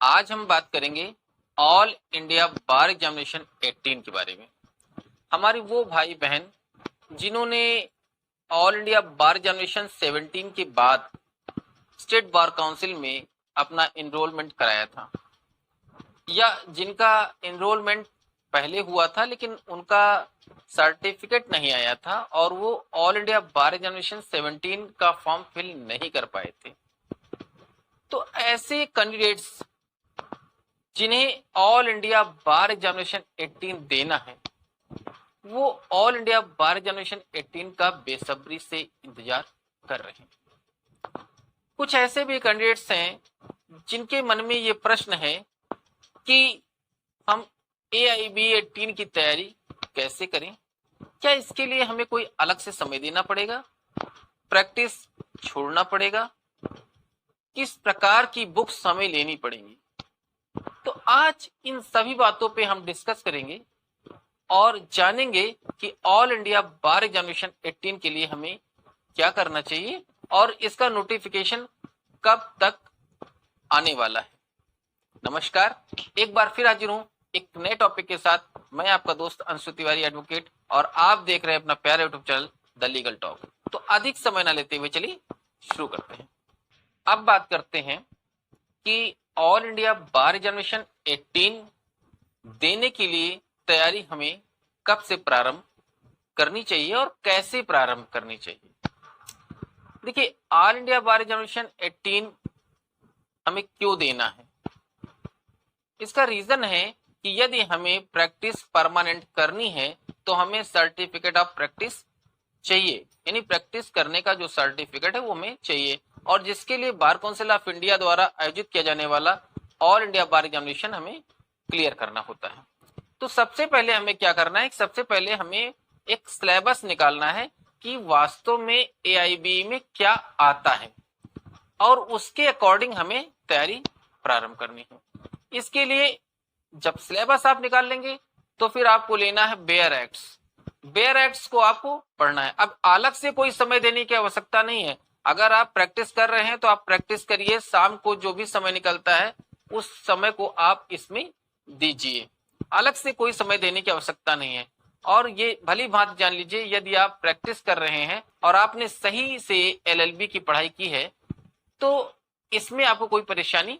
आज हम बात करेंगे ऑल इंडिया बार एग्जामिनेशन 18 के बारे में। हमारी वो भाई बहन जिन्होंने ऑल इंडिया बार एग्जामिनेशन 17 के बाद स्टेट बार काउंसिल में अपना एनरोलमेंट कराया था, या जिनका एनरोलमेंट पहले हुआ था लेकिन उनका सर्टिफिकेट नहीं आया था और वो ऑल इंडिया बार एग्जामिनेशन 17 का फॉर्म फिल नहीं कर पाए थे, तो ऐसे कैंडिडेट्स जिन्हें ऑल इंडिया बार एग्जामिनेशन 18 देना है, वो ऑल इंडिया बार एग्जामिनेशन 18 का बेसब्री से इंतजार कर रहे हैं। कुछ ऐसे भी कैंडिडेट्स हैं जिनके मन में ये प्रश्न है कि हम AIB 18 की तैयारी कैसे करें, क्या इसके लिए हमें कोई अलग से समय देना पड़ेगा, प्रैक्टिस छोड़ना पड़ेगा, किस प्रकार की बुक्स हमें लेनी पड़ेंगी। तो आज इन सभी बातों पे हम डिस्कस करेंगे और जानेंगे कि ऑल इंडिया बार एग्जामिनेशन 18 के लिए हमें क्या करना चाहिए और इसका नोटिफिकेशन कब तक आने वाला है। नमस्कार, एक बार फिर हाजिर हूं एक नए टॉपिक के साथ। मैं आपका दोस्त अंशु तिवारी एडवोकेट और आप देख रहे हैं अपना प्यारा YouTube channel the legal talk. तो अधिक समय न लेते हुए चलिए शुरू करते हैं। अब बात करते हैं कि ऑल इंडिया बार एग्जामिनेशन 18 देने के लिए तैयारी हमें कब से प्रारंभ करनी चाहिए और कैसे प्रारंभ करनी चाहिए। देखिए, ऑल इंडिया बार एग्जामिनेशन 18 हमें क्यों देना है, इसका रीजन है कि यदि हमें प्रैक्टिस परमानेंट करनी है तो हमें सर्टिफिकेट ऑफ प्रैक्टिस चाहिए, यानी प्रैक्टिस करने का जो सर्टिफिकेट है वो हमें चाहिए, और जिसके लिए बार काउंसिल ऑफ इंडिया द्वारा आयोजित किया जाने वाला ऑल इंडिया बार एग्जामिनेशन हमें क्लियर करना होता है। तो सबसे पहले हमें क्या करना है, सबसे पहले हमें एक सिलेबस निकालना है कि वास्तव में AIB में क्या आता है और उसके अकॉर्डिंग हमें तैयारी प्रारंभ करनी है। इसके लिए जब सिलेबस आप निकाल लेंगे तो फिर आपको लेना है बेयर एक्ट्स को आपको पढ़ना है। अब अलग से कोई समय देने की आवश्यकता नहीं है। अगर आप प्रैक्टिस कर रहे हैं तो आप प्रैक्टिस करिए, शाम को जो भी समय निकलता है उस समय को आप इसमें दीजिए, अलग से कोई समय देने की आवश्यकता नहीं है। और ये भली भांति जान लीजिए, यदि आप प्रैक्टिस कर रहे हैं और आपने सही से LLB की पढ़ाई की है तो इसमें आपको कोई परेशानी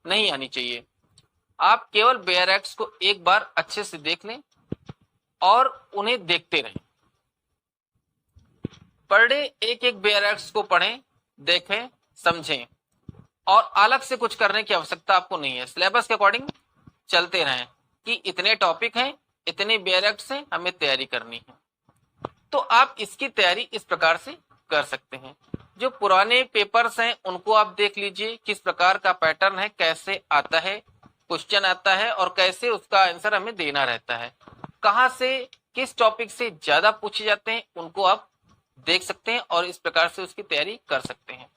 नहीं आनी चाहिए। आप केवल बेयर एक्ट्स को एक बार अच्छे से देख लें और उन्हें देखते रहें। पर डे एक एक बेयर एक्ट्स को पढ़ें, देखें, समझें, और अलग से कुछ करने की आवश्यकता आपको नहीं है। सिलेबस के अकॉर्डिंग चलते रहें कि इतने टॉपिक हैं, इतने बेयर एक्ट्स हैं, हमें तैयारी करनी है। तो आप इसकी तैयारी इस प्रकार से कर सकते हैं। जो पुराने पेपर्स हैं उनको आप देख लीजिए, किस प्रकार का पैटर्न है, कैसे आता है, क्वेश्चन आता है और कैसे उसका आंसर हमें देना रहता है, कहां से किस टॉपिक से ज्यादा पूछे जाते हैं उनको आप देख सकते हैं और इस प्रकार से उसकी तैयारी कर सकते हैं।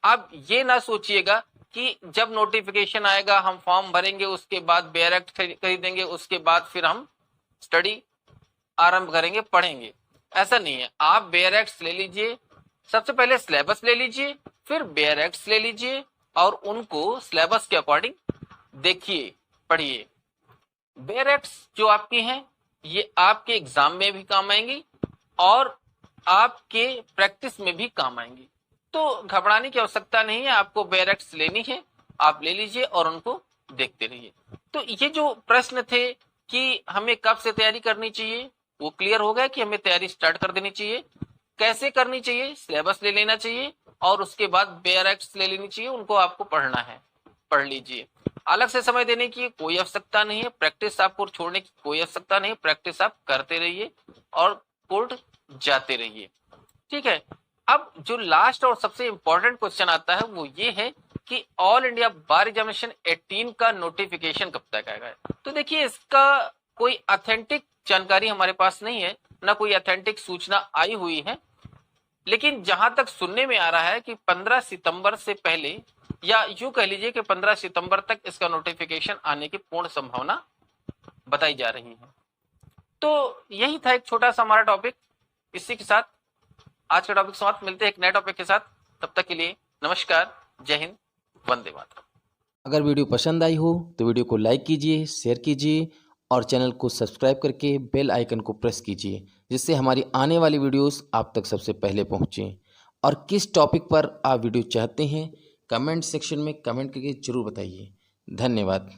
आप ये ना सोचिएगा कि जब नोटिफिकेशन आएगा हम फॉर्म भरेंगे, उसके बाद बेयर एक्ट खरीदेंगे, उसके बाद फिर हम स्टडी आरंभ करेंगे, पढ़ेंगे। ऐसा नहीं है। आप बेयर एक्ट्स ले लीजिए, सबसे पहले सिलेबस ले लीजिए, फिर बेयर एक्ट्स ले लीजिए और उनको सिलेबस के अकॉर्डिंग देखिए, पढ़िए। बेयर एक्ट्स जो आपकी हैं ये आपके एग्जाम में भी काम आएंगी और आपके प्रैक्टिस में भी काम आएंगी। तो घबराने की आवश्यकता नहीं है। आपको बेयर एक्ट्स लेनी है, आप ले लीजिए और उनको देखते रहिए। तो ये जो प्रश्न थे कि हमें कब से तैयारी करनी चाहिए, वो क्लियर हो गया कि हमें तैयारी स्टार्ट कर देनी चाहिए। कैसे करनी चाहिए, सिलेबस ले लेना चाहिए और उसके बाद बेयर एक्ट्स ले लेनी चाहिए, उनको आपको पढ़ना है, पढ़ लीजिए। अलग से समय देने की कोई आवश्यकता नहीं है, प्रैक्टिस आपको छोड़ने की कोई आवश्यकता नहीं है। प्रैक्टिस आप करते रहिए और कोर्ट जाते रहिए, ठीक है। अब जो लास्ट और सबसे इंपॉर्टेंट क्वेश्चन आता है वो ये है कि ऑल इंडिया बार एग्जामिनेशन 18 का नोटिफिकेशन कब तक आएगा। तो देखिए, इसका कोई ऑथेंटिक जानकारी हमारे पास नहीं है, ना कोई ऑथेंटिक सूचना आई हुई है, लेकिन जहां तक सुनने में आ रहा है कि 15 सितंबर से पहले, या यूं कह लीजिए कि 15 सितंबर तक इसका नोटिफिकेशन आने की पूर्ण संभावना बताई जा रही है। तो यही था एक छोटा सा हमारा टॉपिक। इसी के साथ आज का टॉपिक समाप्त। मिलते हैं एक नए टॉपिक के साथ, तब तक के लिए नमस्कार, जय हिंद, वंदे मातरम। अगर वीडियो पसंद आई हो तो वीडियो को लाइक कीजिए, शेयर कीजिए और चैनल को सब्सक्राइब करके बेल आइकन को प्रेस कीजिए, जिससे हमारी आने वाली वीडियोस आप तक सबसे पहले पहुंचें। और किस टॉपिक पर आप वीडियो चाहते हैं, कमेंट सेक्शन में कमेंट करके ज़रूर बताइए। धन्यवाद।